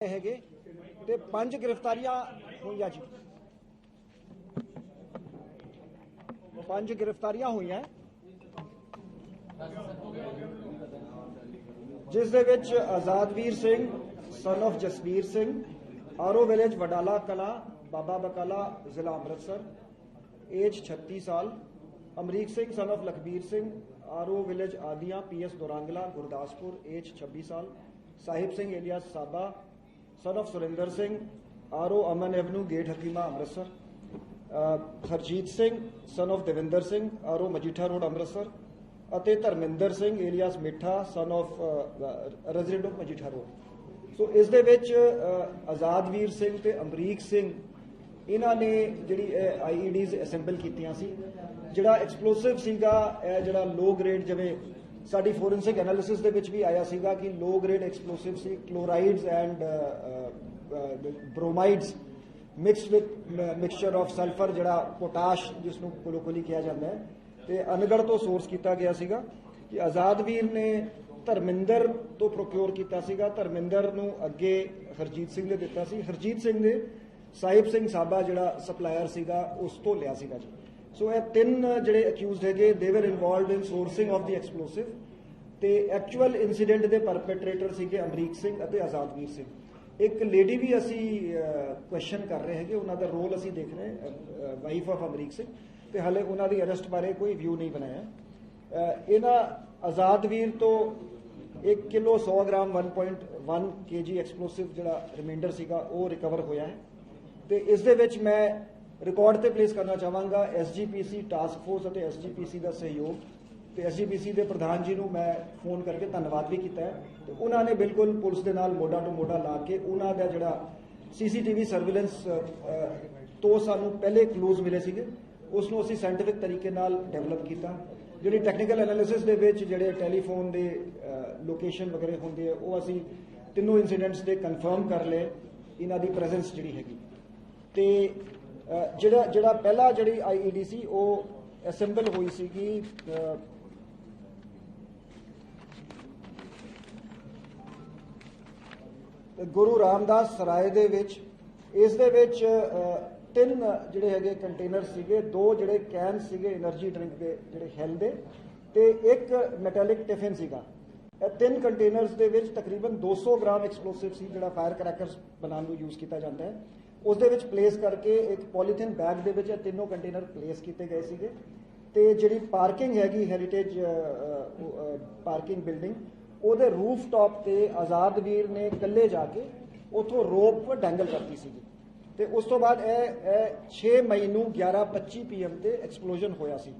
ਹੈਗੇ ਤੇ 5 ਗ੍ਰਿਫਤਾਰੀਆਂ ਹੋਈਆਂ ਜੀ। 5 ਗ੍ਰਿਫਤਾਰੀਆਂ ਹੋਈਆਂ ਜਿਸ ਦੇ ਵਿੱਚ Azadveer Singh son of Jasbir Singh RO village Wadala Kala Baba Bakala ਜ਼ਿਲ੍ਹਾ ਅੰਮ੍ਰਿਤਸਰ ਏਜ 36 ਸਾਲ Amrik Singh son of Lakhbir Singh RO village Adian PS Durangla Gurdaspur age 26 ਸਾਲ Sahib Singh alias Saba son of Surinder Singh R O Aman avenue gate Hakima Amritsar Harjeet Singh son of Devinder Singh R O Majitha road Amritsar ਅਤੇ Dharminder Singh alias Mittha son of resident of Majitha road. So ਇਸ ਦੇ ਵਿੱਚ ਆਜ਼ਾਦਵੀਰ ਸਿੰਘ ਤੇ ਅਮਰੀਕ ਸਿੰਘ ਇਹਨਾਂ ਨੇ ਜਿਹੜੀ ਆਈਈਡੀਜ਼ ਅਸੈਂਬਲ ਕੀਤੀਆਂ ਸੀ। ਜਿਹੜਾ ਐਕਸਪਲੋਸਿਵ ਸੀਗਾ ਇਹ ਜਿਹੜਾ ਲੋ ਗ੍ਰੇਡ ਜਿਵੇਂ ਸਾਡੀ ਫੋਰੈਂਸਿਕ ਐਨਾਲਿਸਿਸ ਦੇ ਵਿੱਚ ਵੀ ਆਇਆ ਸੀਗਾ ਕਿ ਲੋ ਗ੍ਰੇਡ ਐਕਸਪਲੋਸਿਵ ਸੀ chlorides and bromides mixed with mixture of sulphur ਜਿਹੜਾ ਪੋਟਾਸ਼ ਜਿਸ ਨੂੰ ਕੋਲੋਕੋਲੀ ਕਿਹਾ ਜਾਂਦਾ ਹੈ ਤੇ ਅਨਗੜ ਤੋਂ ਸੋਰਸ ਕੀਤਾ ਗਿਆ ਸੀਗਾ ਕਿ ਆਜ਼ਾਦਵੀਰ ਨੇ ਧਰਮਿੰਦਰ ਤੋਂ ਪ੍ਰੋਕਿਓਰ ਕੀਤਾ ਸੀਗਾ। ਧਰਮਿੰਦਰ ਨੂੰ ਅੱਗੇ ਹਰਜੀਤ ਸਿੰਘ ਨੇ ਦਿੱਤਾ ਸੀ। ਹਰਜੀਤ ਸਿੰਘ ਨੇ ਸਾਹਿਬ ਸਿੰਘ ਸਾਬਾ ਜਿਹੜਾ ਸਪਲਾਇਰ ਸੀਗਾ ਉਸ ਤੋਂ ਲਿਆ ਸੀਗਾ ਜੀ। ਸੋ ਇਹ ਤਿੰਨ ਜਿਹੜੇ ਅਕਿਊਜ਼ਡ ਹੈਗੇ ਦੇ ਵਰ involved in sourcing of the explosive ਤੇ ਐਕਚੁਅਲ ਇਨਸੀਡੈਂਟ ਦੇ ਪਰਪੇਟਰੇਟਰ ਸੀਗੇ ਅਮਰੀਕ ਸਿੰਘ ਅਤੇ ਆਜ਼ਾਦਵੀਰ ਸਿੰਘ। ਇੱਕ ਲੇਡੀ ਵੀ ਅਸੀਂ ਕੁਐਸਚਨ ਕਰ ਰਹੇ ਹੈਗੇ ਉਹਨਾਂ ਦਾ ਰੋਲ ਅਸੀਂ ਦੇਖ ਰਹੇ ਵਾਈਫ ਆਫ ਅਮਰੀਕ ਸਿੰਘ ਤੇ ਹਾਲੇ ਉਹਨਾਂ ਦੀ ਅਰੈਸਟ ਬਾਰੇ ਕੋਈ ਵਿਊ ਨਹੀਂ ਬਣਾਇਆ। ਇਹਨਾਂ ਆਜ਼ਾਦਵੀਰ ਤੋਂ 1 ਕਿਲੋ 100 ਗ੍ਰਾਮ 1.1 kg ਐਕਸਪਲੋਸਿਵ ਜਿਹੜਾ ਰਿਮਾਈਂਡਰ ਸੀਗਾ ਉਹ ਰਿਕਵਰ ਹੋਇਆ ਹੈ ਤੇ ਇਸ ਦੇ ਵਿੱਚ ਮੈਂ ਰਿਕਾਰਡ ਤੇ ਪਲੇਸ ਕਰਨਾ ਚਾਹਾਂਗਾ ਐਸਜੀਪੀਸੀ ਟਾਸਕ ਫੋਰਸ ਅਤੇ ਐਸਜੀਪੀਸੀ ਦਾ ਸਹਿਯੋਗ ਤੇ ਐਸਜੀਪੀਸੀ ਦੇ ਪ੍ਰਧਾਨ ਜੀ ਨੂੰ ਮੈਂ ਫੋਨ ਕਰਕੇ ਧੰਨਵਾਦ ਵੀ ਕੀਤਾ ਹੈ ਤੇ ਉਹਨਾਂ ਨੇ ਬਿਲਕੁਲ ਪੁਲਿਸ ਦੇ ਨਾਲ ਮੋਢਾ ਟੂ ਮੋਢਾ ਲਾ ਕੇ ਉਹਨਾਂ ਦਾ ਜਿਹੜਾ ਸੀਸੀਟੀਵੀ ਸਰਵੇਲੈਂਸ ਤੋਂ ਸਾਨੂੰ ਪਹਿਲੇ ਕਲੂਜ਼ ਮਿਲੇ ਸੀਗੇ ਉਸ ਨੂੰ ਅਸੀਂ ਸਾਇੰਟਿਫਿਕ ਤਰੀਕੇ ਨਾਲ ਡਿਵੈਲਪ ਕੀਤਾ। ਜਿਹੜੀ ਟੈਕਨੀਕਲ ਐਨਾਲਿਸਿਸ ਦੇ ਵਿੱਚ ਜਿਹੜੇ ਟੈਲੀਫੋਨ ਦੇ ਲੋਕੇਸ਼ਨ ਵਗੈਰੇ ਹੁੰਦੇ ਆ ਉਹ ਅਸੀਂ ਤਿੰਨੋਂ ਇਨਸੀਡੈਂਟਸ ਦੇ ਕਨਫਰਮ ਕਰ ਲਏ ਇਹਨਾਂ ਦੀ ਪ੍ਰੈਜ਼ੈਂਸ ਜਿਹੜੀ ਹੈਗੀ ਤੇ ਜਿਹੜਾ ਪਹਿਲਾ ਜਿਹੜੀ ਆਈਈਡੀ ਸੀ ਉਹ ਅਸੈਂਬਲ ਹੋਈ ਸੀਗੀ ਗੁਰੂ ਰਾਮਦਾਸ ਸਰਾਏ ਦੇ ਵਿੱਚ। ਇਸ ਦੇ ਵਿੱਚ 3 ਜਿਹੜੇ ਹੈਗੇ ਕੰਟੇਨਰ ਸੀਗੇ, 2 ਜਿਹੜੇ ਕੈਨ ਸੀਗੇ એનર્ਜੀ ਡਰਿੰਕ ਦੇ ਜਿਹੜੇ ਹੈਲ ਦੇ ਤੇ 1 ਮੈਟੈਲਿਕ ਟਿਫਿਨ ਸੀਗਾ। ਇਹ 3 ਕੰਟੇਨਰਸ ਦੇ ਵਿੱਚ ਤਕਰੀਬਨ 200 ਗ੍ਰਾਮ ਐਕਸਪਲੋਸਿਵ ਸੀ ਜਿਹੜਾ ਫਾਇਰ ਕਰੈਕਰਸ ਬਣਾਉਣ ਨੂੰ ਯੂਜ਼ ਕੀਤਾ ਜਾਂਦਾ ਹੈ। ਉਸ ਦੇ ਵਿੱਚ ਪਲੇਸ ਕਰਕੇ ਇੱਕ ਪੋਲੀਥੀਨ ਬੈਗ ਦੇ ਵਿੱਚ ਇਹ ਤਿੰਨੋਂ ਕੰਟੇਨਰ ਪਲੇਸ ਕੀਤੇ ਗਏ ਸੀਗੇ ਤੇ ਜਿਹੜੀ ਪਾਰਕਿੰਗ ਹੈਗੀ ਹੈਰੀਟੇਜ ਪਾਰਕਿੰਗ ਬਿਲਡਿੰਗ ਉਹਦੇ ਰੂਫ ਟਾਪ ਤੇ ਆਜ਼ਾਦਵੀਰ ਨੇ ਇਕੱਲੇ ਜਾ ਕੇ ਉੱਥੋਂ ਰੋਪ ਡੈਂਗਲ ਕਰਤੀ ਸੀਗੀ ਤੇ ਉਸ ਤੋਂ ਬਾਅਦ ਇਹ 6 ਮਈ ਨੂੰ 11:25 PM ਤੇ ਐਕਸਪਲੋਜਨ ਹੋਇਆ ਸੀ।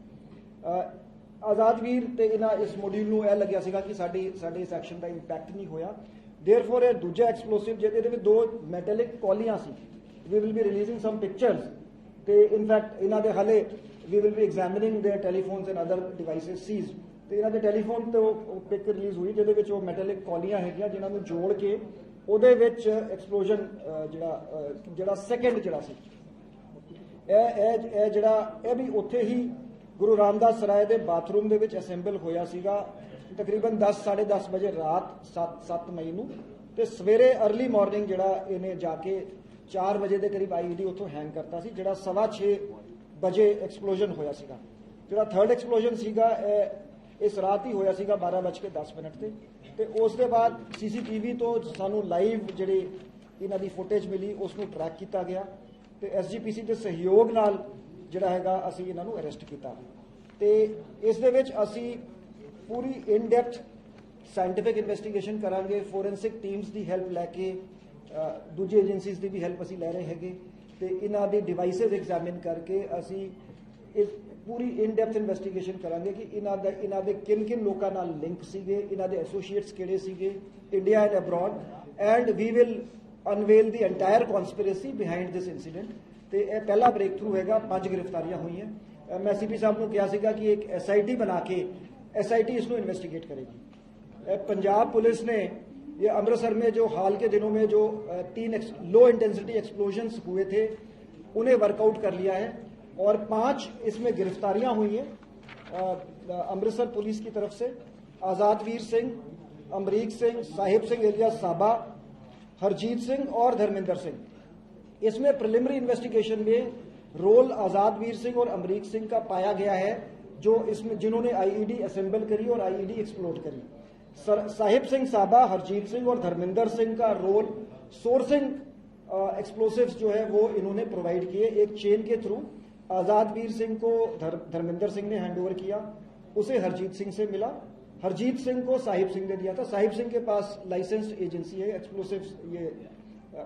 ਆਜ਼ਾਦਵੀਰ ਤੇ ਇਹਨਾਂ ਇਸ ਮੋਡਿਊਲ ਨੂੰ ਇਹ ਲੱਗਿਆ ਸੀਗਾ ਕਿ ਸਾਡੇ ਇਸ ਐਕਸ਼ਨ ਦਾ ਇੰਪੈਕਟ ਨਹੀਂ ਹੋਇਆ। ਦੇਅਰਫੋਰ ਇਹ ਦੂਜਾ ਐਕਸਪਲੋਸਿਵ ਜਿਹਦੇ ਵਿੱਚ 2 ਮੈਟੈਲਿਕ ਕੌਲੀਆਂ ਸੀ। We will be releasing some pictures ਤੇ ਇਨਫੈਕਟ ਇਹਨਾਂ ਦੇ ਹਾਲੇ we will be examining their telephones and other devices seize ਤੇ ਇਹਨਾਂ ਦੇ ਟੈਲੀਫੋਨ ਤੋਂ ਪਿਕ ਰਿਲੀਜ਼ ਹੋਈ ਜਿਹਦੇ ਵਿੱਚ ਉਹ ਮੈਟੈਲਿਕ ਕੌਲੀਆਂ ਹੈਗੀਆਂ ਜਿਨ੍ਹਾਂ ਨੂੰ ਜੋੜ ਕੇ ਉਹਦੇ ਵਿੱਚ ਐਕਸਪਲੋਜਨ ਜਿਹੜਾ ਸੈਕੰਡ ਜਿਹੜਾ ਸੀ ਇਹ ਜਿਹੜਾ ਇਹ ਵੀ ਉੱਥੇ ਹੀ ਗੁਰੂ ਰਾਮਦਾਸ ਸਰਾਏ ਦੇ ਬਾਥਰੂਮ ਦੇ ਵਿੱਚ ਅਸੈਂਬਲ ਹੋਇਆ ਸੀਗਾ ਤਕਰੀਬਨ 10:30 ਵਜੇ ਰਾਤ 7 ਮਈ ਨੂੰ ਤੇ ਸਵੇਰੇ ਅਰਲੀ ਮਾਰਨਿੰਗ ਜਿਹੜਾ ਇਹਨੇ ਜਾ ਕੇ 4 ਵਜੇ ਦੇ ਕਰੀਬ ਆਈਈਡੀ ਉੱਥੋਂ ਹੈਂਗ ਕਰਤਾ ਸੀ ਜਿਹੜਾ 6:15 ਵਜੇ ਐਕਸਪਲੋਜਨ ਹੋਇਆ ਸੀਗਾ। ਜਿਹੜਾ ਥਰਡ ਐਕਸਪਲੋਜਨ ਸੀਗਾ ਇਸ ਰਾਤ ਹੀ ਹੋਇਆ ਸੀਗਾ 12:10 ਤੇ ਉਸ ਦੇ ਬਾਅਦ ਸੀਸੀਟੀਵੀ ਤੋਂ ਸਾਨੂੰ ਲਾਈਵ ਜਿਹੜੀ ਇਹਨਾਂ ਦੀ ਫੁਟੇਜ ਮਿਲੀ ਉਸ ਨੂੰ ਟਰੈਕ ਕੀਤਾ ਗਿਆ ਤੇ ਐਸਜੀਪੀਸੀ ਦੇ ਸਹਿਯੋਗ ਨਾਲ ਜਿਹੜਾ ਹੈਗਾ ਅਸੀਂ ਇਹਨਾਂ ਨੂੰ ਅਰੈਸਟ ਕੀਤਾ ਤੇ ਇਸ ਦੇ ਵਿੱਚ ਅਸੀਂ ਪੂਰੀ ਇਨ ਡੈਪਥ ਸਾਇੰਟਿਫਿਕ ਇਨਵੈਸਟੀਗੇਸ਼ਨ ਕਰਾਂਗੇ। ਫੋਰੈਂਸਿਕ ਟੀਮਸ ਦੀ ਹੈਲਪ ਲੈ ਕੇ ਦੂਜੀ ਏਜੰਸੀਜ਼ ਦੀ ਵੀ ਹੈਲਪ ਅਸੀਂ ਲੈ ਰਹੇ ਹੈਗੇ ਤੇ ਇਹਨਾਂ ਦੇ ਡਿਵਾਈਸਿਸ ਐਗਜ਼ਾਮਿਨ ਕਰਕੇ ਅਸੀਂ ਇਸ ਪੂਰੀ ਇਨ ਡੈਪਥ ਇਨਵੈਸਟੀਗੇਸ਼ਨ ਕਰਾਂਗੇ ਕਿ ਇਹਨਾਂ ਦੇ ਕਿਨ ਲੋਕਾਂ ਨਾਲ ਲਿੰਕ ਸੀਗੇ, ਇਹਨਾਂ ਦੇ ਐਸੋਸੀਏਟਸ ਕਿਹੜੇ ਸੀਗੇ India and abroad and we will unveil the entire conspiracy behind this incident. ਤੇ ਇਹ ਪਹਿਲਾ ਬ੍ਰੇਕ ਥਰੂ ਹੈਗਾ। 5 ਗ੍ਰਿਫਤਾਰੀਆਂ ਹੋਈਆਂ। ਮੈਂ ਸੀਪੀ ਸਾਹਿਬ ਨੂੰ ਕਿਹਾ ਸੀਗਾ ਕਿ ਇੱਕ ਐਸਆਈਟੀ ਬਣਾ ਕੇ एसआईटी इसको इन्वेस्टिगेट करेगी। पंजाब पुलिस ने ये अमृतसर में जो हाल के दिनों में जो 3 लो इंटेंसिटी एक्सप्लोजन्स हुए थे उन्हें वर्कआउट कर लिया है और 5 इसमें गिरफ्तारियां हुई हैं अमृतसर पुलिस की तरफ से। आजादवीर सिंह, अमरीक सिंह, साहिब सिंह एलियास साबा, हरजीत सिंह और धर्मेंद्र सिंह। इसमें प्रिलिमिनरी इन्वेस्टिगेशन में रोल आजादवीर सिंह और अमरीक सिंह का पाया गया है, जो इसमें जिन्होंने आईईडी असेंबल करी और आईईडी एक्सप्लोड करी। साहिब सिंह साबा, हरजीत सिंह और धर्मेंद्र सिंह का रोल सोर्सिंग एक्सप्लोसिव्स जो है वो इन्होंने प्रोवाइड किए। एक चेन के थ्रू आजादवीर सिंह को धर्मेंद्र सिंह ने हैंडओवर किया, उसे हरजीत सिंह से मिला, हरजीत सिंह को साहिब सिंह ने दिया था। साहिब सिंह के पास लाइसेंस्ड एजेंसी है, एक्सप्लोसिव्स ये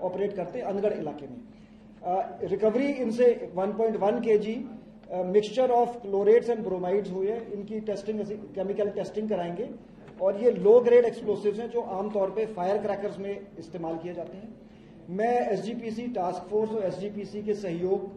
ऑपरेट करते हैं अनगढ़ इलाके में। रिकवरी इनसे 1.1 kg mixture of chlorates and bromides हुए हैं। इनकी टेस्टिंग, केमिकल टेस्टिंग कराएंगे और ये लो ग्रेड एक्सप्लोसिव्स हैं जो आमतौर पे फायर क्रैकर्स में इस्तेमाल किए जाते हैं। मैं एसजीपीसी टास्क फोर्स और एसजीपीसी के सहयोग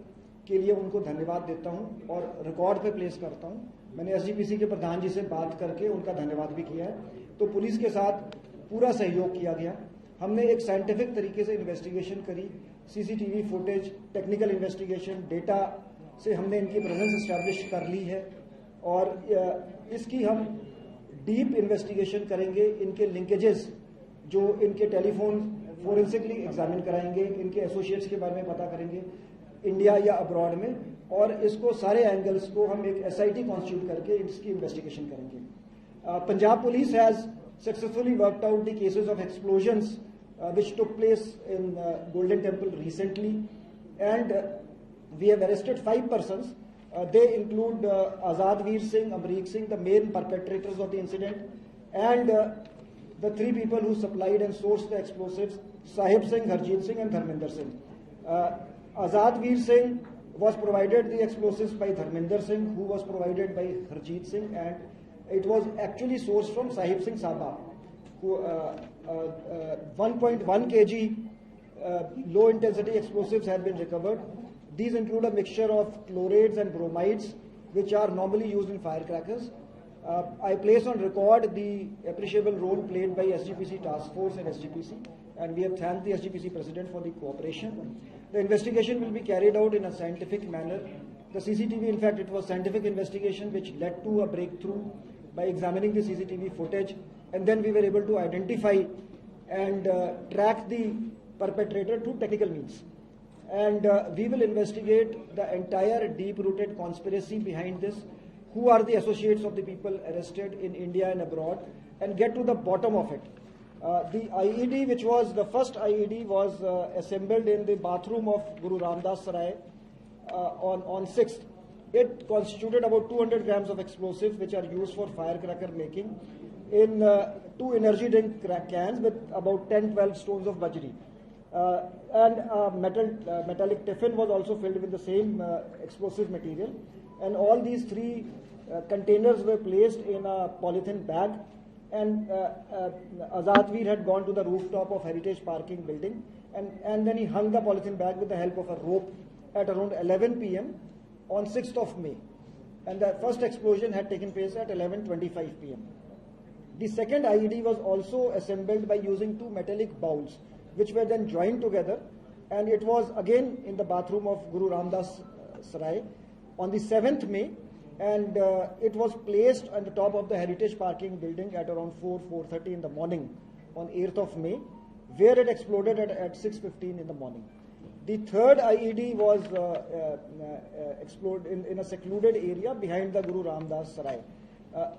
के लिए उनको धन्यवाद देता हूं और रिकॉर्ड पे प्लेस करता हूं। मैंने एसजीपीसी के प्रधान जी से बात करके उनका धन्यवाद भी किया है। तो पुलिस के साथ पूरा सहयोग किया गया। हमने एक साइंटिफिक तरीके से इन्वेस्टिगेशन करी, CCTV footage, technical investigation, data से हमने इनकी प्रेजेंस एस्टैब्लिश कर ली है और इसकी हम डीप इन्वेस्टिगेशन करेंगे। इनके लिंकेजेस जो इनके टेलीफोन फोरेंसिकली एग्जामिन कराएंगे, इनके एसोसिएट्स के बारे में पता करेंगे इंडिया या अब्रॉड में, और इसको सारे एंगल्स को हम एक एसआईटी कॉन्स्टिट्यूट करके इसकी इन्वेस्टिगेशन करेंगे। Punjab police has successfully worked out the cases of explosions which took place in Golden Temple recently, and we have arrested 5 persons. They include Azadveer Singh, Amreek Singh, the main perpetrators of the incident, and the 3 people who supplied and sourced the explosives, Sahib Singh, Harjeet Singh and Dharmender Singh. Azadveer Singh was provided the explosives by Dharmender Singh, who was provided by Harjeet Singh, and it was actually sourced from Sahib Singh Sabha, who 1.1 kg low intensity explosives have been recovered. These include a mixture of chlorides and bromides which are normally used in firecrackers. I place on record the appreciable role played by SGPC task force and SGPC, and we have thanked the SGPC president for the cooperation. The investigation will be carried out in a scientific manner. The CCTV, in fact, it was scientific investigation which led to a breakthrough by examining the CCTV footage, and then we were able to identify and track the perpetrator through technical means. And we will investigate the entire deep-rooted conspiracy behind this, who are the associates of the people arrested in India and abroad, and get to the bottom of it. The IED, which was the first IED, was assembled in the bathroom of Guru Ramdas Sarai on 6th. It constituted about 200 grams of explosives which are used for firecracker making in 2 energy drink cans with about 10-12 stones of bajri. And a metallic tiffin was also filled with the same explosive material. And all these 3 containers were placed in a polythene bag. And Azadveer had gone to the rooftop of Heritage Parking building, and then he hung the polythene bag with the help of a rope at around 11 p.m. on 6th of May. And the first explosion had taken place at 11:25 p.m. The second IED was also assembled by using 2 metallic bowls, which were then joined together, and it was again in the bathroom of Guru Ramdas Sarai on the 7th May, and it was placed on the top of the Heritage Parking building at around 4:30 in the morning on 8th of May, where it exploded at 6:15 in the morning. The third IED was exploded in a secluded area behind the Guru Ramdas Sarai.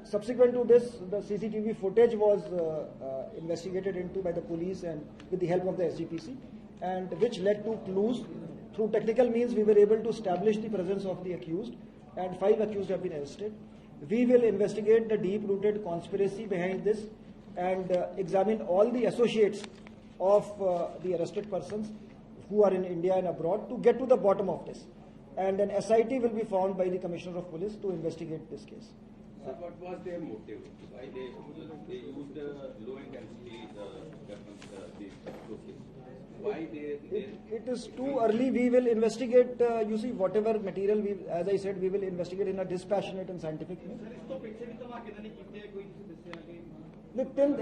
Subsequent to this, the CCTV footage was investigated into by the police and with the help of the SGPC, and which led to clues. Through technical means, we were able to establish the presence of the accused, and 5 accused have been arrested. We will investigate the deep-rooted conspiracy behind this and examine all the associates of the arrested persons who are in India and abroad to get to the bottom of this. And an SIT will be formed by the Commissioner of Police to investigate this case. So what was their motive? Why they used low intensity weapons, these explosives? Why It is too early. We will investigate. You see, whatever material we, as I said, we will investigate in a dispassionate and scientific way.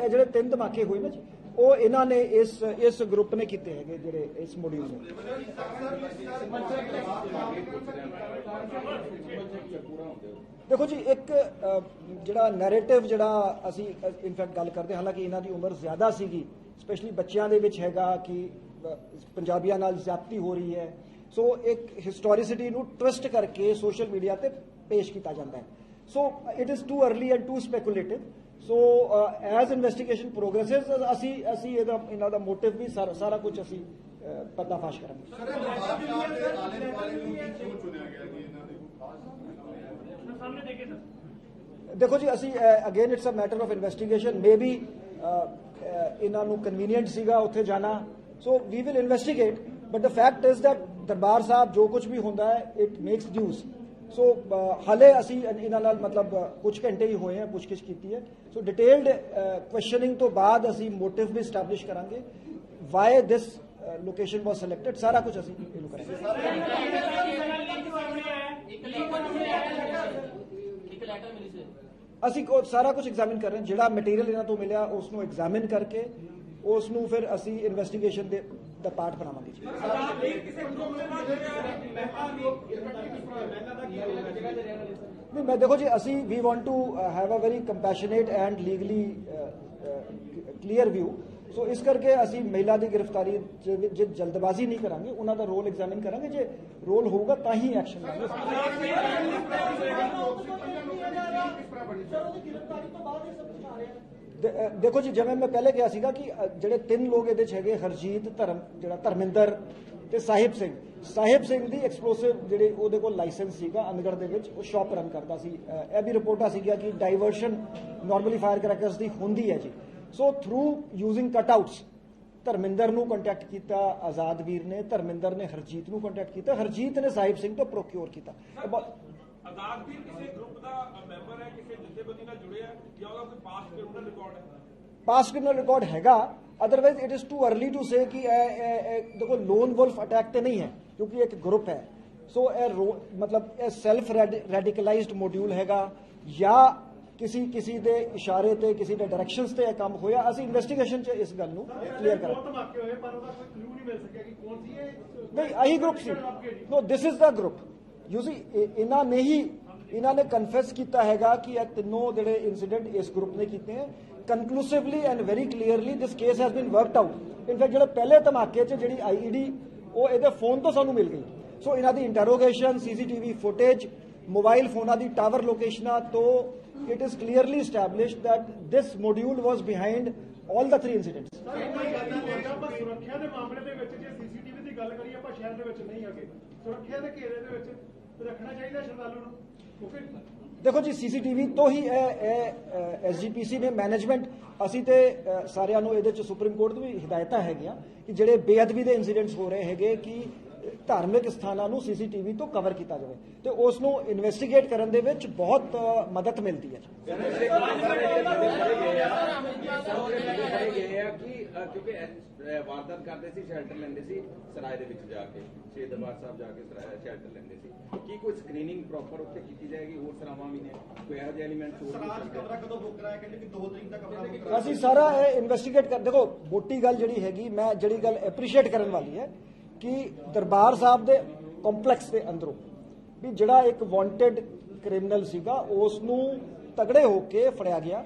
ਜਿਹੜੇ 3 ਧਮਾਕੇ ਹੋਏ ਨਾ ਜੀ, ਉਹ ਇਹਨਾਂ ਨੇ ਇਸ group ਨੇ ਕੀਤੇ ਹੈਗੇ, ਜਿਹੜੇ ਇਸ ਮੋਡਿਊਲ ਨੇ। ਦੇਖੋ ਜੀ, ਇੱਕ ਜਿਹੜਾ ਨੈਰੇਟਿਵ ਜਿਹੜਾ ਅਸੀਂ ਇਨਫੈਕਟ ਗੱਲ ਕਰਦੇ, ਹਾਲਾਂਕਿ ਇਹਨਾਂ ਦੀ ਉਮਰ ਜ਼ਿਆਦਾ ਸੀਗੀ ਸਪੈਸ਼ਲੀ ਬੱਚਿਆਂ ਦੇ ਵਿੱਚ ਹੈਗਾ ਕਿ ਪੰਜਾਬੀਆਂ ਨਾਲ ਜ਼ਿਆਦਤੀ ਹੋ ਰਹੀ ਹੈ। ਸੋ ਇੱਕ ਹਿਸਟੋਰਿਸਿਟੀ ਨੂੰ ਟਵਿਸਟ ਕਰਕੇ ਸੋਸ਼ਲ ਮੀਡੀਆ ਤੇ ਪੇਸ਼ ਕੀਤਾ ਜਾਂਦਾ ਹੈ। So it is too early and too speculative. So as investigation progresses ਅਸੀਂ ਇਹਨਾਂ ਦਾ ਮੋਟਿਵ ਵੀ ਸਾਰਾ ਕੁਝ ਅਸੀਂ ਪਰਦਾਫਾਸ਼ ਕਰਾਂਗੇ। ਦੇਖੋ ਜੀ, ਅਸੀਂ again it's a matter of investigation. Maybe ਇਹਨਾਂ ਨੂੰ ਕਨਵੀਨੀਐਂਟ ਸੀਗਾ ਉੱਥੇ ਜਾਣਾ, so we will investigate, but the fact is that Darbar Sahib ਜੋ ਕੁਝ ਵੀ ਹੁੰਦਾ ਹੈ ਇਟ ਮੇਕਸ ਨਿਊਜ਼। ਸੋ ਹਾਲੇ ਅਸੀਂ ਇਹਨਾਂ ਨਾਲ ਮਤਲਬ ਕੁਝ ਘੰਟੇ ਹੀ ਹੋਏ ਆ ਪੁੱਛਗਿੱਛ ਕੀਤੀ ਹੈ। ਸੋ ਡਿਟੇਲਡ ਕੁਐਸਚਨਿੰਗ ਤੋਂ ਬਾਅਦ ਅਸੀਂ ਮੋਟਿਵ ਵੀ ਸਟੈਬਲਿਸ਼ ਕਰਾਂਗੇ, ਵਾਈ ਦਿਸ ਲੋਕੇਸ਼ਨ ਵਾਸ ਸਿਲੈਕਟਡ, ਸਾਰਾ ਕੁਝ ਅਸੀਂ ਇਹਨੂੰ ਕਰਾਂਗੇ। ਅਸੀਂ ਸਾਰਾ ਕੁਝ ਐਗਜ਼ਾਮਿਨ ਕਰ ਰਹੇ ਹਾਂ, ਜਿਹੜਾ ਮਟੀਰੀਅਲ ਇਹਨਾਂ ਤੋਂ ਮਿਲਿਆ ਉਸ ਨੂੰ ਐਗਜ਼ਾਮਿਨ ਕਰਕੇ ਉਸ ਨੂੰ ਫਿਰ ਅਸੀਂ ਇਨਵੈਸਟੀਗੇਸ਼ਨ ਦਾ ਪਾਰਟ ਬਣਾਵਾਂਗੇ। ਨਹੀਂ, ਮੈਂ ਦੇਖੋ ਜੀ, ਅਸੀਂ we want to have a very compassionate and legally clear view. So ਇਸ ਕਰਕੇ ਅਸੀਂ ਮਹਿਲਾ ਦੀ ਗ੍ਰਿਫਤਾਰੀ ਜੇ ਜਲਦਬਾਜ਼ੀ ਨਹੀਂ ਕਰਾਂਗੇ, ਉਹਨਾਂ ਦਾ ਰੋਲ ਐਗਜ਼ਾਮਿਨ ਕਰਾਂਗੇ, ਜੇ ਰੋਲ ਹੋਊਗਾ ਤਾਂ ਹੀ ਐਕਸ਼ਨ ਲਾਂਗੇ। ਦੇਖੋ ਜੀ, ਜਿਵੇਂ ਮੈਂ ਪਹਿਲੇ ਕਿਹਾ ਸੀਗਾ ਕਿ ਜਿਹੜੇ 3 ਲੋਕ ਇਹਦੇ 'ਚ ਹੈਗੇ, ਹਰਜੀਤ, ਧਰਮਿੰਦਰ ਤੇ ਸਾਹਿਬ ਸਿੰਘ ਦੀ ਐਕਸਪਲੋਸਿਵ ਜਿਹੜੇ ਉਹਦੇ ਕੋਲ ਲਾਇਸੈਂਸ ਸੀਗਾ ਅਨਗੜ ਦੇ ਵਿੱਚ, ਉਹ ਸ਼ਾਪ ਰਨ ਕਰਦਾ ਸੀ। ਇਹ ਵੀ ਰਿਪੋਰਟਾਂ ਸੀਗੀਆਂ ਕਿ ਡਾਈਵਰਸ਼ਨ ਨਾਰਮਲੀ ਫਾਇਰ ਕਰੈਕਰਸ ਦੀ ਹੁੰਦੀ ਹੈ ਜੀ। ਸੋ ਥਰੂ ਯੂਜ਼ਿੰਗ ਕਟਆਊਟਸ ਧਰਮਿੰਦਰ ਨੂੰ ਕੰਟੈਕਟ ਕੀਤਾ ਆਜ਼ਾਦ ਵੀਰ ਨੇ, ਧਰਮਿੰਦਰ ਨੇ ਹਰਜੀਤ ਨੂੰ ਕੰਟੈਕਟ ਕੀਤਾ, ਹਰਜੀਤ ਨੇ ਸਾਹਿਬ ਸਿੰਘ ਤੋਂ ਪ੍ਰੋਕਿਓਰ ਕੀਤਾ। ਆਜ਼ਾਦ ਵੀਰ ਕਿਸੇ ਗਰੁੱਪ ਦਾ ਮੈਂਬਰ ਹੈ, ਕਿਸੇ ਜਥੇਬੰਦੀ ਨਾਲ ਜੁੜਿਆ ਜਾਂ ਉਹਦਾ ਕੋਈ ਪਾਸਟ ਕ੍ਰਿਮੀਨਲ ਰਿਕਾਰਡ ਹੈ? ਪਾਸਟ ਕ੍ਰਿਮੀਨਲ ਰਿਕਾਰਡ ਹੈਗਾ, otherwise it is too early to say ਕਿ ਦੇਖੋ ਲੋਨ ਵੁਲਫ ਅਟੈਕ ਤੇ ਨਹੀਂ ਹੈ, ਕਿਉਂਕਿ ਇੱਕ ਗਰੁੱਪ ਹੈ। ਸੋ ਮਤਲਬ ਇਹ ਸੈਲਫ ਰੈਡੀਕਲਾਈਜ਼ਡ ਮੋਡਿਊਲ ਹੈਗਾ ਜਾਂ ਕਿਸੇ ਦੇ ਇਸ਼ਾਰੇ ਤੇ, ਕਿਸੇ ਦੇ ਡਾਇਰੈਕਸ਼ਨਸ ਤੇ ਇਹ ਕੰਮ ਹੋਇਆ। ਅਸੀਂ ਇਨਵੈਸਟੀਗੇਸ਼ਨ 'ਚ ਇਸ ਗੱਲ ਨੂੰ ਕਲੀਅਰ ਕਰਾਂਗੇ। ਨਹੀਂ, ਆਹੀ ਗਰੁੱਪ ਸੀ। No, this is the group. You see, ਇਹਨਾਂ ਨੇ ਕਨਫੈਸ ਕੀਤਾ ਹੈਗਾ ਕਿ ਇਹ ਤਿੰਨੋਂ ਜਿਹੜੇ ਇਨਸੀਡੈਂਟ ਇਸ ਗਰੁੱਪ ਨੇ ਕੀਤੇ ਹੈ। Conclusively and very clearly this case has been worked out. In fact ਜਿਹੜੇ ਪਹਿਲੇ ਧਮਾਕੇ 'ਚ ਜਿਹੜੀ IED ਉਹ ਇਹਦੇ ਫੋਨ ਤੋਂ ਸਾਨੂੰ ਮਿਲ ਗਈ। ਸੋ ਇਹਨਾਂ ਦੀ ਇੰਟਰੋਗੇਸ਼ਨ, CCTV ਫੁਟੇਜ, ਮੋਬਾਈਲ ਫੋਨਾਂ ਦੀ ਟਾਵਰ ਲੋਕੇਸ਼ਨਾਂ ਤੋਂ it is clearly established that this module was behind all the 3 incidents. ਸੁਰੱਖਿਆ ਦੇ ਮਾਮਲੇ ਦੇ ਵਿੱਚ ਜੇ CCTV ਦੀ ਗੱਲ ਕਰੀਏ, ਆਪਾਂ ਸ਼ਹਿਰ ਦੇ ਵਿੱਚ ਨਹੀਂ ਹੈਗੇ, ਸੁਰੱਖਿਆ ਦੇ ਘੇਰੇ ਦੇ ਵਿੱਚ ਰੱਖਣਾ ਚਾਹੀਦਾ ਸ਼ਰਧਾਲੂ ਨੂੰ। ਦੇਖੋ ਜੀ, CCTV ਤੋਂ ਹੀ SGPC ਨੇ ਮੈਨੇਜਮੈਂਟ, ਅਸੀਂ ਤੇ ਸਾਰਿਆਂ ਨੂੰ ਇਹਦੇ 'ਚ ਸੁਪਰੀਮ ਕੋਰਟ ਦੀ ਵੀ ਹਿਦਾਇਤਾਂ ਹੈਗੀਆਂ ਕਿ ਜਿਹੜੇ ਬੇਅਦਬੀ ਦੇ ਇਨਸੀਡੈਂਟਸ ਹੋ ਰਹੇ ਹੈਗੇ ਕਿ ਧਾਰਮਿਕ ਸਥਾਨਾਂ ਨੂੰ CCTV ਤੋਂ ਕਵਰ ਕੀਤਾ ਜਾਵੇ ਤੇ ਉਸ ਨੂੰ ਇਨਵੈਸਟੀਗੇਟ ਕਰਨ ਦੇ ਵਿੱਚ ਬਹੁਤ ਮਦਦ ਮਿਲਦੀ ਹੈ। ਕਿਉਂਕਿ ਵਾਰਦਾਤ ਕਰਦੇ ਸੀ, ਸ਼ੈਲਟਰ ਲੈਂਦੇ ਸੀ ਸਰਾਏ ਦੇ ਵਿੱਚ ਜਾ ਕੇ, ਸ਼ਹੀਦ ਦਰਬਾਰ ਸਾਹਿਬ ਜਾ ਕੇ ਸ਼ੈਲਟਰ ਲੈਂਦੇ ਸੀ। ਕੀ ਕੋਈ ਸਕਰੀਨਿੰਗ ਪ੍ਰੋਪਰ ਉੱਥੇ ਕੀਤੀ ਜਾਏਗੀ? ਹੋਰ ਸਰਾਵਾਂ ਵੀ ਨੇ, ਕੋਈ ਇਹੋ ਜਿਹੇ ਐਲੀਮੈਂਟਸ ਹੋਰ? ਕਮਰਾ ਕਦੋਂ ਬੁੱਕ ਕਰਾਇਆ? ਕਹਿੰਦੇ ਕਿ 2 ਤਰੀਕ ਦਾ ਕਮਰਾ ਅਸੀਂ ਸਾਰਾ ਇਹ ਇਨਵੈਸਟੀਗੇਟ ਕਰ। ਦੇਖੋ, ਮੋਟੀ ਗੱਲ ਜਿਹੜੀ ਹੈਗੀ, ਮੈਂ ਜਿਹੜੀ ਗੱਲ ਐਪਰੀਸ਼ੀਏਟ ਕਰਨ ਵਾਲੀ ਹੈ ਕਿ ਦਰਬਾਰ ਸਾਹਿਬ ਦੇ ਕੰਪਲੈਕਸ ਦੇ ਅੰਦਰੋਂ ਵੀ ਜਿਹੜਾ ਇੱਕ ਵਾਂਟਡ ਕ੍ਰਿਮੀਨਲ ਸੀਗਾ ਉਸ ਨੂੰ ਤਗੜੇ ਹੋ ਕੇ ਫੜਿਆ ਗਿਆ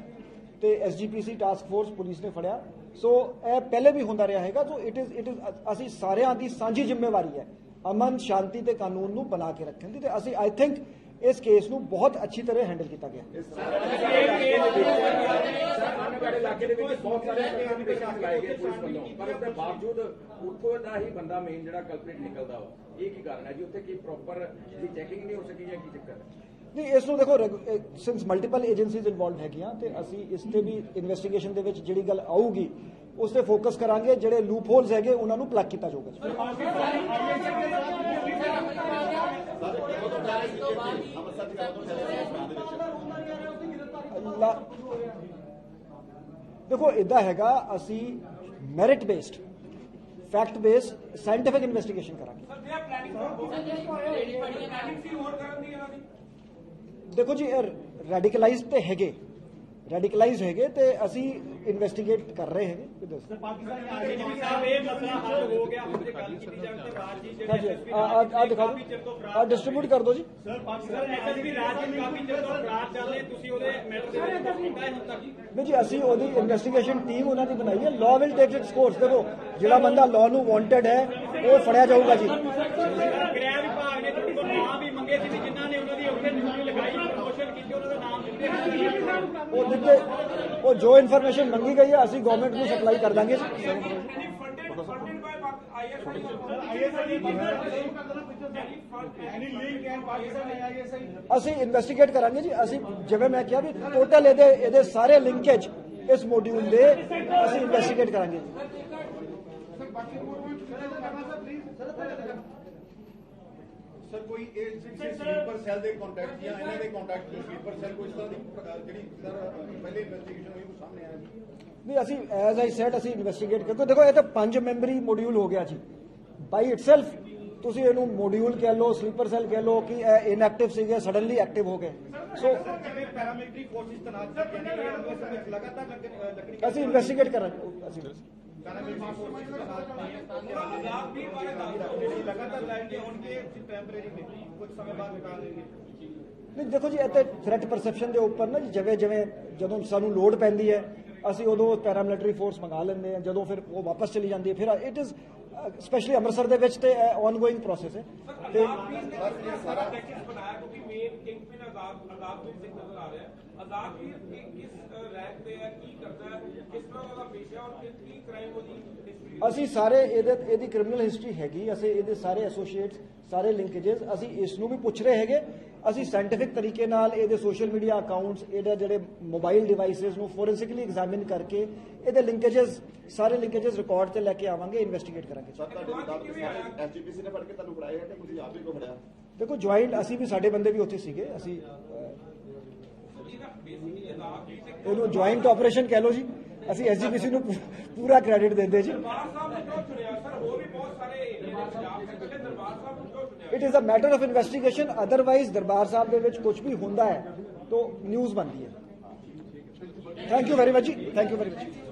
ਤੇ SGPC ਟਾਸਕ ਫੋਰਸ ਪੁਲਿਸ ਨੇ ਫੜਿਆ। ਸੋ ਇਹ ਪਹਿਲੇ ਵੀ ਹੁੰਦਾ ਰਿਹਾ ਹੈਗਾ। ਸੋ ਇਟ ਇਜ਼ ਅਸੀਂ ਸਾਰਿਆਂ ਦੀ ਸਾਂਝੀ ਜ਼ਿੰਮੇਵਾਰੀ ਹੈ ਅਮਨ, ਸ਼ਾਂਤੀ ਤੇ ਕਾਨੂੰਨ ਨੂੰ ਬਣਾ ਕੇ ਰੱਖਣ ਦੀ, ਤੇ ਅਸੀਂ ਆਈ ਥਿੰਕ ਇਸ ਕੇਸ ਨੂੰ ਬਹੁਤ ਅੱਛੀ ਤਰ੍ਹਾਂ ਹੈਂਡਲ ਕੀਤਾ ਗਿਆ। ਇਲਾਕੇ ਦੇ ਵਿੱਚ ਬਹੁਤ ਸਾਰੇ ਇਨਵੈਸਟੀਗੇਸ਼ਨ ਲਾਏ ਗਏ ਪੁਲਿਸ ਵੱਲੋਂ, ਪਰ ਉਸ ਦੇ ਬਾਵਜੂਦ ਉੱਥੋਂ ਦਾ ਹੀ ਬੰਦਾ ਮੇਨ ਜਿਹੜਾ ਕਲਪਰੇਟ ਨਿਕਲਦਾ ਵਾ। ਇਹ ਕੀ ਕਾਰਨ ਹੈ ਜੀ? ਉੱਥੇ ਕੀ ਪ੍ਰੋਪਰ ਦੀ ਚੈਕਿੰਗ ਨਹੀਂ ਹੋ ਸਕੀ ਜਾਂ ਕੀ ਚੱਕਰ ਹੈ? ਨਹੀਂ, ਇਸ ਨੂੰ ਦੇਖੋ, ਸਿੰਸ ਮਲਟੀਪਲ ਏਜੰਸੀਜ਼ ਇਨਵੋਲਵ ਹੈਗੀਆਂ ਤੇ ਅਸੀਂ ਇਸ ਤੇ ਵੀ ਇਨਵੈਸਟੀਗੇਸ਼ਨ ਦੇ ਵਿੱਚ ਜਿਹੜੀ ਗੱਲ ਆਊਗੀ ਉਸ ਤੇ ਫੋਕਸ ਕਰਾਂਗੇ। ਜਿਹੜੇ ਲੂਪ ਹੋਲਸ ਹੈਗੇ ਉਹਨਾਂ ਨੂੰ ਪਲੱਗ ਕੀਤਾ ਜਾਊਗਾ। ਦੇਖੋ, ਇਦਾਂ ਹੈਗਾ, ਅਸੀਂ merit based, fact based scientific investigation ਕਰਾਂਗੇ। ਦੇਖੋ ਜੀ, ਰੈਡੀਕਲਾਈਜ਼ਡ ਤੇ ਹੈਗੇ, ਰੈਡੀਕਲਾਈਜ਼ ਹੈਗੇ ਤੇ ਅਸੀਂ ਇਨਵੈਸਟੀਗੇਟ ਕਰ ਰਹੇ ਹੈਗੇ ਕੋਈ ਦੱਸੋ ਆ ਦਿਖਾਓ ਆ ਡਿਸਟ੍ਰੀਬਿਊਟ ਕਰ ਦਿਓ ਜੀ ਨਹੀਂ ਜੀ ਅਸੀਂ ਉਹਦੀ ਇਨਵੈਸਟੀਗੇਸ਼ਨ ਟੀਮ ਉਹਨਾਂ ਦੀ ਬਣਾਈ ਹੈ law will take it's course ਦੇਖੋ ਜਿਹੜਾ ਬੰਦਾ ਲਾਅ ਨੂੰ ਵਾਂਟਡ ਹੈ ਉਹ ਫੜਿਆ ਜਾਊਗਾ ਜੀ ਗ੍ਰਹਿ ਵਿਭਾਗ ਨੇ ਤੁਹਾਡੇ ਕੋਲ ਨਾਮ ਵੀ ਮੰਗੇ ਸੀ ਜਿਨ੍ਹਾਂ ਨੇ ਉਹਨਾਂ ਦੀ ਉੱਥੇ ਡਿਊਟੀ ਲਗਾਈ ਪ੍ਰਮੋਸ਼ਨ ਕੀਤੀ ਉਹਨਾਂ ਦਾ ਨਾਮ ਦਿੱਤੇ ਉਹ ਦਿੱਤੇ ਉਹ ਜੋ ਇਨਫੋਰਮੇਸ਼ਨ ਮੰਗੀ ਗਈ ਹੈ ਅਸੀਂ ਗਵਰਨਮੈਂਟ ਨੂੰ ਸਪਲਾਈ ਕਰ ਦਾਂਗੇ ਅਸੀਂ ਇਨਵੈਸਟੀਗੇਟ ਕਰਾਂਗੇ ਜੀ ਅਸੀਂ ਜਿਵੇਂ ਮੈਂ ਕਿਹਾ ਵੀ ਟੋਟਲ ਇਹਦੇ ਸਾਰੇ ਲਿੰਕੇਜ ਇਸ ਮੋਡਿਊਲ ਦੇ ਅਸੀਂ ਇਨਵੈਸਟੀਗੇਟ ਕਰਾਂਗੇ ਸਰ ਕੋਈ ਇਹ ਸਲੀਪਰ ਸੈੱਲ ਦੇ ਕੰਟੈਕਟ ਜਾਂ ਇਹਨਾਂ ਦੇ ਕੰਟੈਕਟ ਜੋ ਸਲੀਪਰ ਸੈੱਲ ਕੋਈ ਇਸ ਤਰ੍ਹਾਂ ਦੀ ਜਿਹੜੀ ਸਰ ਪਹਿਲੇ ਇਨਵੈਸਟੀਗੇਸ਼ਨ ਹੋਈ ਉਹ ਸਾਹਮਣੇ ਆਇਆ ਨਹੀਂ ਅਸੀਂ ਐਜ਼ ਆਈ ਸੈਡ ਅਸੀਂ ਇਨਵੈਸਟੀਗੇਟ ਕਿਉਂਕਿ ਦੇਖੋ ਇਹ ਤਾਂ 5 ਮੈਂਬਰੀ ਮੋਡਿਊਲ ਹੋ ਗਿਆ ਜੀ ਬਾਈ ਇਟਸੈਲਫ ਤੁਸੀਂ ਇਹਨੂੰ ਮੋਡਿਊਲ ਕਹਿ ਲਓ ਸਲੀਪਰ ਸੈੱਲ ਕਹਿ ਲਓ ਕਿ ਇਹ ਇਨਐਕਟਿਵ ਸੀਗੇ ਸਡਨਲੀ ਐਕਟਿਵ ਹੋ ਗਏ ਸੋ ਪੈਰਾਮਿਲਟਰੀ ਫੋਰਸਿਸ ਤਨਾਤ ਕੀਤੀਆਂ ਲਗਾਤਾਰ ਅਸੀਂ ਇਨਵੈਸਟੀਗੇਟ ਕਰਾਂਗੇ ਅਸੀਂ ਲਗਾਤਾਰ ਲਾਈਨ ਹੋਣਗੇ ਟੈਂਪਰੇਰੀ ਕੁਝ ਸਮੇਂ ਬਾਅਦ ਨਿਕਾਲ ਦੇਣਗੇ ਨਹੀਂ ਦੇਖੋ ਜੀ ਇੱਥੇ ਥ੍ਰੈਟ ਪਰਸੈਪਸ਼ਨ ਦੇ ਉੱਪਰ ਨਾ ਜਿਵੇਂ ਜਦੋਂ ਸਾਨੂੰ ਲੋਡ ਪੈਂਦੀ ਹੈ ਅਸੀਂ ਉਦੋਂ ਪੈਰਾਮਿਲਟਰੀ ਫੋਰਸ ਮੰਗਾ ਲੈਂਦੇ ਹਾਂ ਜਦੋਂ ਫਿਰ ਉਹ ਵਾਪਸ ਚਲੀ ਜਾਂਦੀ ਹੈ ਫਿਰ ਇਟ ਇਜ਼ ਸਪੈਸ਼ਲੀ ਅੰਮ੍ਰਿਤਸਰ ਦੇ ਵਿੱਚ ਤੇ ਆਨਗੋਇੰਗ ਪ੍ਰੋਸੈਸ ਹੈ ਤੇ ਸਾਰਾ ਟੈਕਟਿਕਸ ਬਣਾਇਆ ਕਿਉਂਕਿ ਮੇਨ ਕਿੰਗਪਿਨ ਆਜ਼ਾਦਵੀਰ ਸਿੰਘ ਨਜ਼ਰ ਆ ਰਿਹਾ ਹੈ ਆਜ਼ਾਦਵੀਰ ਕਿਸ ਰੈਂਕ ਤੇ ਹੈ ਕੀ ਕਰਦਾ ਹੈ ਕਿਸ ਤਰ੍ਹਾਂ ਉਹਦਾ ਪੇਸ਼ਾ ਔਰ ਕੀ ਕ੍ਰਾਈਮ ਉਹਦੀ ਹਿਸਟਰੀ ਅਸੀਂ ਸਾਰੇ ਇਹਦੀ ਕ੍ਰਿਮੀਨਲ ਹਿਸਟਰੀ ਹੈਗੀ ਅਸੀਂ ਇਹਦੇ ਸਾਰੇ ਐਸੋਸੀਏਟਸ ਸਾਰੇ ਲਿੰਕੇजेस ਅਸੀਂ ਇਸ ਨੂੰ ਵੀ ਪੁੱਛ ਰਹੇ ਹੈਗੇ ਅਸੀਂ ਸਾਇੰਟਿਫਿਕ ਤਰੀਕੇ ਨਾਲ ਇਹਦੇ ਸੋਸ਼ਲ ਮੀਡੀਆ ਅਕਾਊਂਟਸ ਇਹਦੇ ਜਿਹੜੇ ਮੋਬਾਈਲ ਡਿਵਾਈਸਸ ਨੂੰ ਫੋਰੈਂਸਿਕਲੀ ਐਗਜ਼ਾਮਿਨ ਕਰਕੇ ਇਹਦੇ ਲਿੰਕੇजेस ਸਾਰੇ ਲਿੰਕੇजेस ਰਿਕਾਰਡ ਤੇ ਲੈ ਕੇ ਆਵਾਂਗੇ ਇਨਵੈਸਟੀਗੇਟ ਕਰਾਂਗੇ ਸਰ ਤੁਹਾਡੇ ਐਸਜੀਪੀਸੀ ਨੇ ਫੜ ਕੇ ਤੁਹਾਨੂੰ ਫੜਾਇਆ ਹੈ ਕਿ ਤੁਸੀਂ ਆਪ ਹੀ ਕੋ ਫੜਿਆ ਦੇਖੋ ਜੁਆਇੰਟ ਅਸੀਂ ਵੀ ਸਾਡੇ ਬੰਦੇ ਵੀ ਉੱਥੇ ਸੀਗੇ ਅਸੀਂ ਇਹਨੂੰ ਜੁਆਇੰਟ ਆਪਰੇਸ਼ਨ ਕਹਿ ਲਓ ਜੀ ਅਸੀਂ ਐਸਜੀਪੀਸੀ ਨੂੰ ਪੂਰਾ ਕ੍ਰੈਡਿਟ ਦਿੰਦੇ ਜੀ ਦਰਬਾਰ ਸਾਹਿਬ ਨੂੰ ਕਿਉਂ ਚੁਣਿਆ ਸਰ ਹੋਰ ਵੀ ਬਹੁਤ ਸਾਰੇ ਪੰਜਾਬ ਦੇ ਪਹਿਲੇ ਦਰਬਾਰ ਸਾਹਿਬ ਨੂੰ ਕਿਉਂ ਚੁਣਿਆ it is a matter of investigation otherwise Darbar Sahib ਦੇ ਵਿੱਚ ਕੁਝ ਵੀ ਹੁੰਦਾ ਹੈ ਤਾਂ ਨਿਊਜ਼ ਬਣਦੀ ਹੈ ਥੈਂਕ ਯੂ ਵੈਰੀ ਮਚ ਜੀ ਥੈਂਕ ਯੂ ਵੈਰੀ ਮਚ